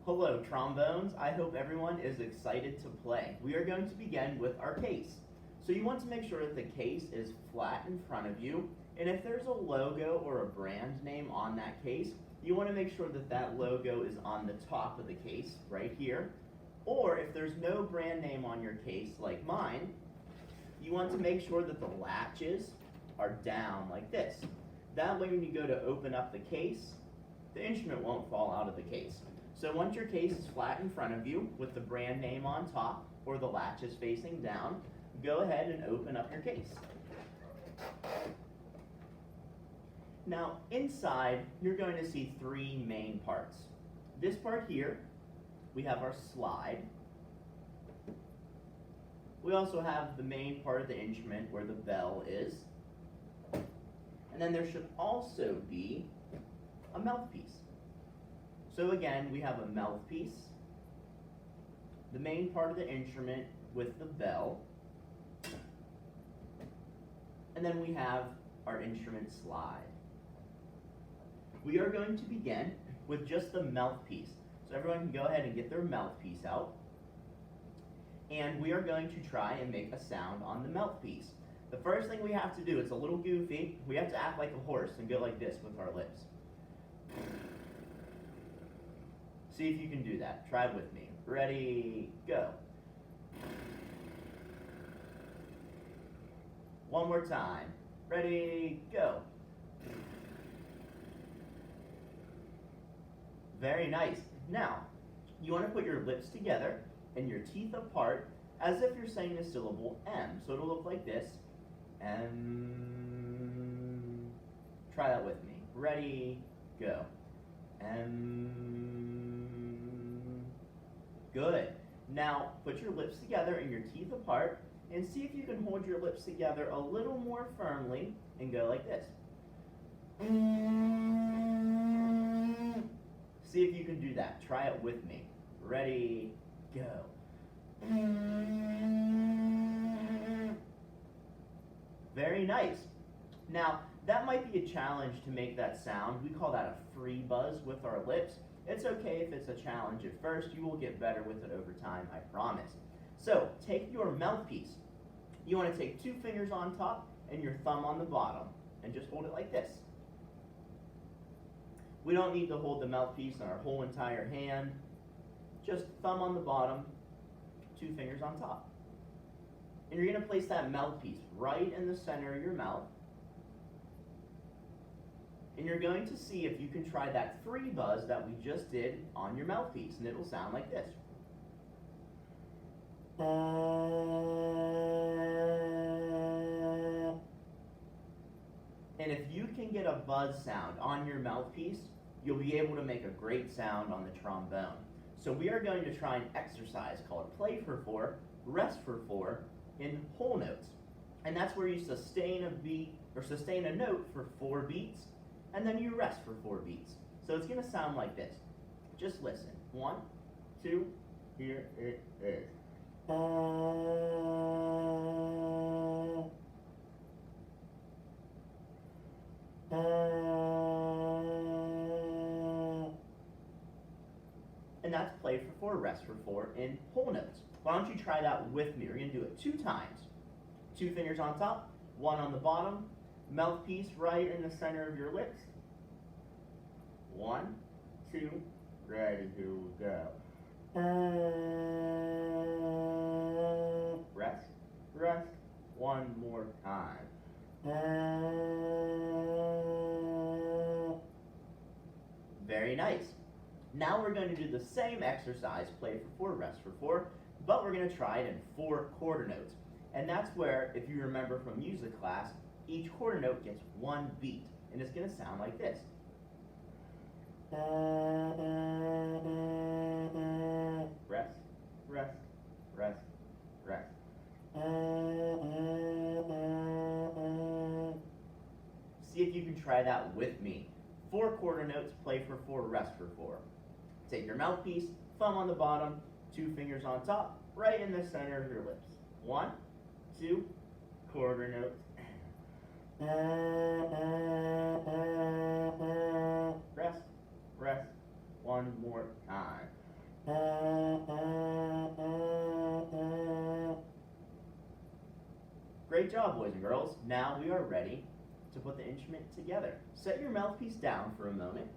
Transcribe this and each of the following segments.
Hello, trombones. I hope everyone is excited to play. We are going to begin with our case. So you want to make sure that the case is flat in front of you, and if there's a logo or a brand name on that case, you want to make sure that that logo is on the top of the case, right here. Or if there's no brand name on your case, like mine, you want to make sure that the latches are down like this. That way when you go to open up the case, the instrument won't fall out of the case. So once your case is flat in front of you with the brand name on top or the latches facing down, go ahead and open up your case. Now inside, you're going to see three main parts. This part here, we have our slide. We also have the main part of the instrument where the bell is. And then there should also be a mouthpiece. So again, we have a mouthpiece, the main part of the instrument with the bell, and then we have our instrument slide. We are going to begin with just the mouthpiece. So everyone can go ahead and get their mouthpiece out. And we are going to try and make a sound on the mouthpiece. The first thing we have to do, it's a little goofy, we have to act like a horse and go like this with our lips. See if you can do that. Try it with me. Ready, go. One more time. Ready, go. Very nice. Now, you want to put your lips together and your teeth apart as if you're saying the syllable M. So it'll look like this. M. Try that with me. Ready, go. M. Good. Now, put your lips together and your teeth apart and see if you can hold your lips together a little more firmly and go like this. See if you can do that. Try it with me. Ready, go. Very nice. Now, that might be a challenge to make that sound. We call that a free buzz with our lips. It's okay if it's a challenge at first. You will get better with it over time, I promise. So, take your mouthpiece. You want to take 2 fingers on top and your thumb on the bottom, and just hold it like this. We don't need to hold the mouthpiece in our whole entire hand. Just thumb on the bottom, 2 fingers on top. And you're going to place that mouthpiece right in the center of your mouth. And you're going to see if you can try that free buzz that we just did on your mouthpiece, and it will sound like this. And if you can get a buzz sound on your mouthpiece, you'll be able to make a great sound on the trombone. So we are going to try an exercise called play for 4, rest for 4 in whole notes. And that's where you sustain a beat or sustain a note for 4 beats, and then you rest for 4 beats. So it's going to sound like this. Just listen. 1, 2, here it is. And that's play for 4, rest for 4 in whole notes. Why don't you try that with me? We're going to do it 2 times. 2 fingers on top, 1 on the bottom, mouthpiece right in the center of your lips. 1, 2, ready to go. Rest, rest, 1 more time. Very nice. Now we're going to do the same exercise, play for 4, rest for 4, but we're going to try it in 4 quarter notes. And that's where, if you remember from music class, each quarter note gets 1 beat, and it's going to sound like this. Rest, rest, rest, rest. See if you can try that with me. 4 quarter notes, play for 4, rest for 4. Take your mouthpiece, thumb on the bottom, 2 fingers on top, right in the center of your lips. 1, 2, quarter notes. Rest, rest, 1 more time. Great job, boys and girls. Now we are ready to put the instrument together. Set your mouthpiece down for a moment.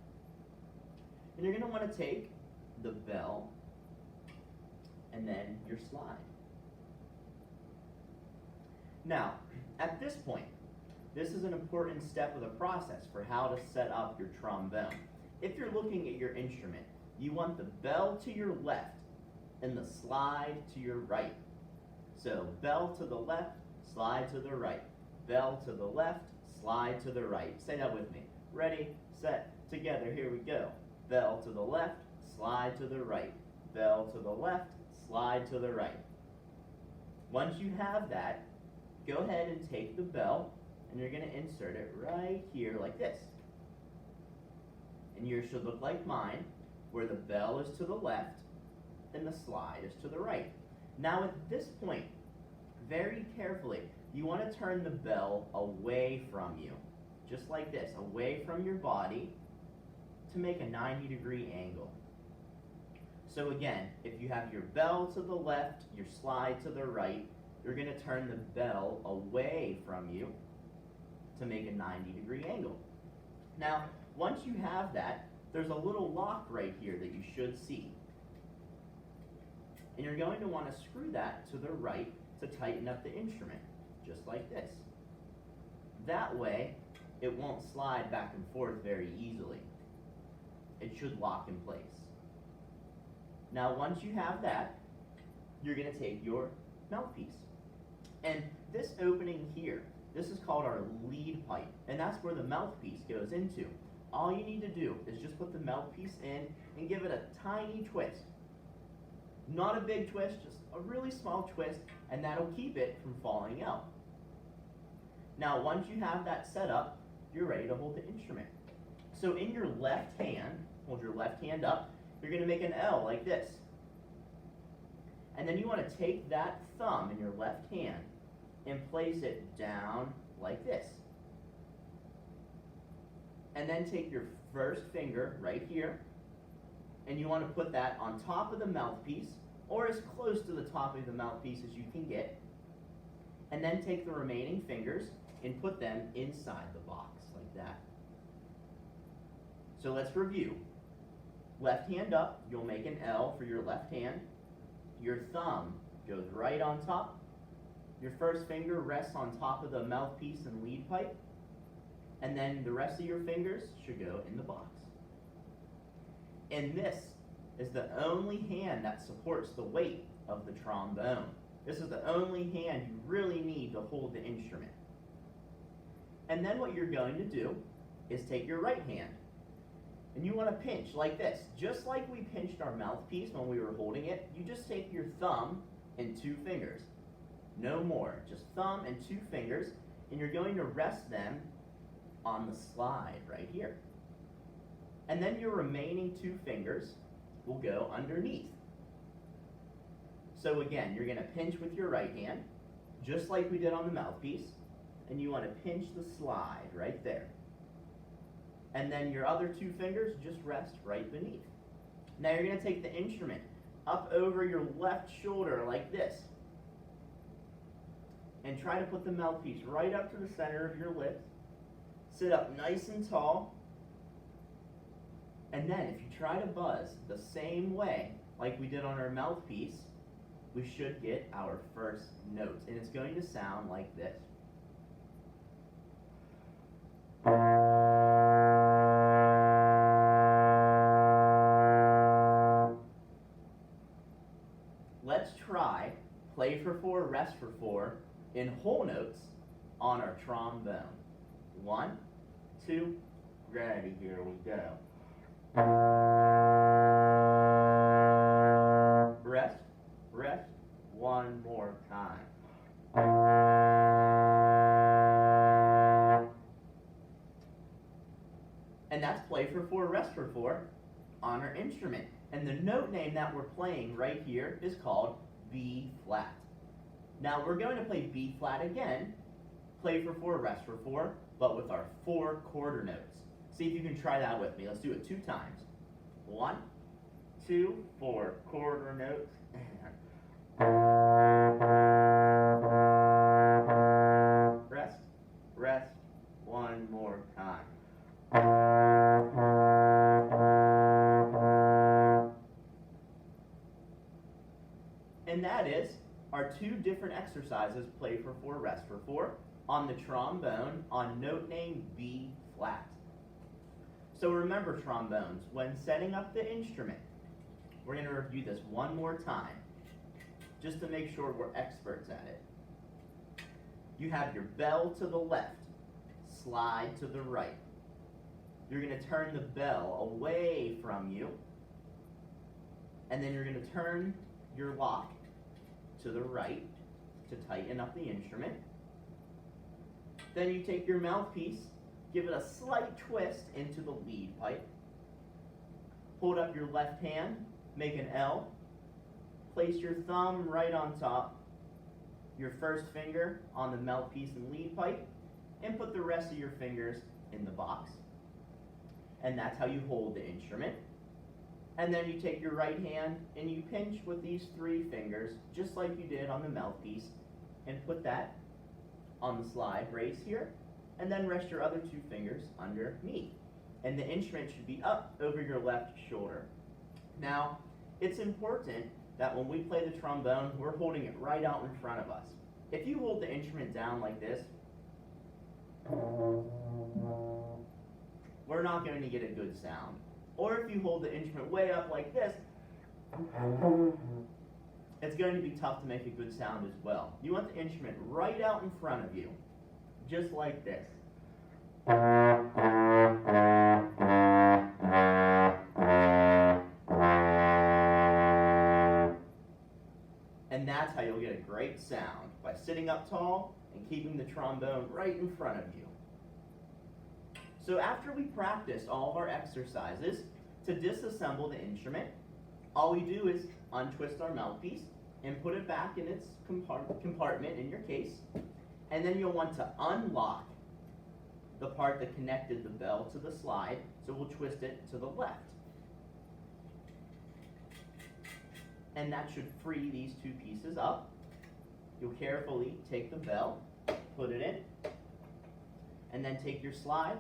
And you're going to want to take the bell and then your slide. Now, at this point, this is an important step of the process for how to set up your trombone. If you're looking at your instrument, you want the bell to your left and the slide to your right. So, bell to the left, slide to the right. Bell to the left, slide to the right. Say that with me. Ready, set, together, here we go. Bell to the left, slide to the right. Bell to the left, slide to the right. Once you have that, go ahead and take the bell and you're going to insert it right here like this. And yours should look like mine, where the bell is to the left and the slide is to the right. Now at this point, very carefully, you want to turn the bell away from you, just like this, away from your body to make a 90-degree angle. So again, if you have your bell to the left, your slide to the right, you're going to turn the bell away from you to make a 90-degree angle. Now, once you have that, there's a little lock right here that you should see. And you're going to want to screw that to the right to tighten up the instrument, just like this. That way, it won't slide back and forth very easily. It should lock in place. Now, once you have that, you're going to take your mouthpiece. And this opening here, this is called our lead pipe, and that's where the mouthpiece goes into. All you need to do is just put the mouthpiece in and give it a tiny twist. Not a big twist, just a really small twist, and that'll keep it from falling out. Now, once you have that set up, you're ready to hold the instrument. So in your left hand, hold your left hand up, you're going to make an L like this. And then you want to take that thumb in your left hand and place it down like this. And then take your first finger right here, and you want to put that on top of the mouthpiece, or as close to the top of the mouthpiece as you can get. And then take the remaining fingers and put them inside the box like that. So let's review. Left hand up, you'll make an L for your left hand. Your thumb goes right on top. Your first finger rests on top of the mouthpiece and lead pipe. And then the rest of your fingers should go in the box. And this is the only hand that supports the weight of the trombone. This is the only hand you really need to hold the instrument. And then what you're going to do is take your right hand. And you want to pinch like this. Just like we pinched our mouthpiece when we were holding it, you just take your thumb and two fingers. No more, just thumb and two fingers, and you're going to rest them on the slide right here. And then your remaining two fingers will go underneath. So again, you're going to pinch with your right hand, just like we did on the mouthpiece, and you want to pinch the slide right there. And then your other two fingers just rest right beneath. Now you're going to take the instrument up over your left shoulder like this, and try to put the mouthpiece right up to the center of your lips. Sit up nice and tall. And then if you try to buzz the same way like we did on our mouthpiece, we should get our first note. And it's going to sound like this. Let's try play for 4, rest for 4 in whole notes on our trombone. 1, 2, ready, here we go. Rest, rest, one more time. And that's play for 4, rest for 4 on our instrument. And the note name that we're playing right here is called B flat. Now we're going to play B flat again, play for 4, rest for 4, but with our 4 quarter notes. See if you can try that with me. Let's do it 2 times. 1, 2, 4 quarter notes. Rest, rest, one more time. And that is our 2 different exercises, play for 4, rest for 4, on the trombone on note name B flat. So remember, trombones, when setting up the instrument, we're going to review this one more time, just to make sure we're experts at it. You have your bell to the left, slide to the right. You're going to turn the bell away from you, and then you're going to turn your lock to the right to tighten up the instrument. Then you take your mouthpiece, give it a slight twist into the lead pipe. Hold up your left hand, make an L. Place your thumb right on top, your first finger on the mouthpiece and lead pipe, and put the rest of your fingers in the box. And that's how you hold the instrument. And then you take your right hand and you pinch with these 3 fingers, just like you did on the mouthpiece, and put that on the slide raise here, and then rest your other 2 fingers underneath. And the instrument should be up over your left shoulder. Now, it's important that when we play the trombone, we're holding it right out in front of us. If you hold the instrument down like this, we're not going to get a good sound. Or if you hold the instrument way up like this, it's going to be tough to make a good sound as well. You want the instrument right out in front of you, just like this. And that's how you'll get a great sound, by sitting up tall and keeping the trombone right in front of you. So after we practice all of our exercises, to disassemble the instrument, all we do is untwist our mouthpiece and put it back in its compartment in your case. And then you'll want to unlock the part that connected the bell to the slide, so we'll twist it to the left. And that should free these 2 pieces up. You'll carefully take the bell, put it in, and then take your slide,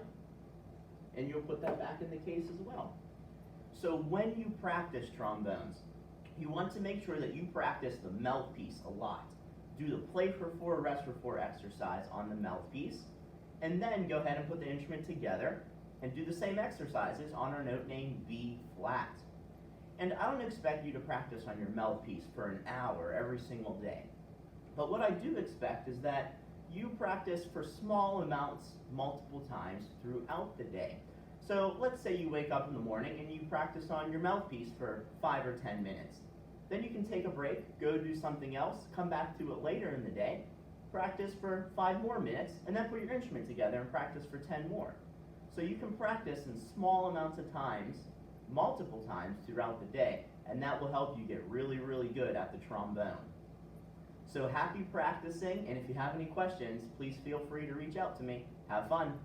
and you'll put that back in the case as well. So when you practice trombones, you want to make sure that you practice the mouthpiece a lot. Do the play for 4, rest for 4 exercise on the mouthpiece, and then go ahead and put the instrument together and do the same exercises on our note name B flat. And I don't expect you to practice on your mouthpiece for an hour every single day. But what I do expect is that you practice for small amounts multiple times throughout the day. So let's say you wake up in the morning and you practice on your mouthpiece for 5 or 10 minutes. Then you can take a break, go do something else, come back to it later in the day, practice for 5 more minutes, and then put your instrument together and practice for 10 more. So you can practice in small amounts of times, multiple times throughout the day, and that will help you get really, really good at the trombone. So happy practicing, and if you have any questions, please feel free to reach out to me. Have fun.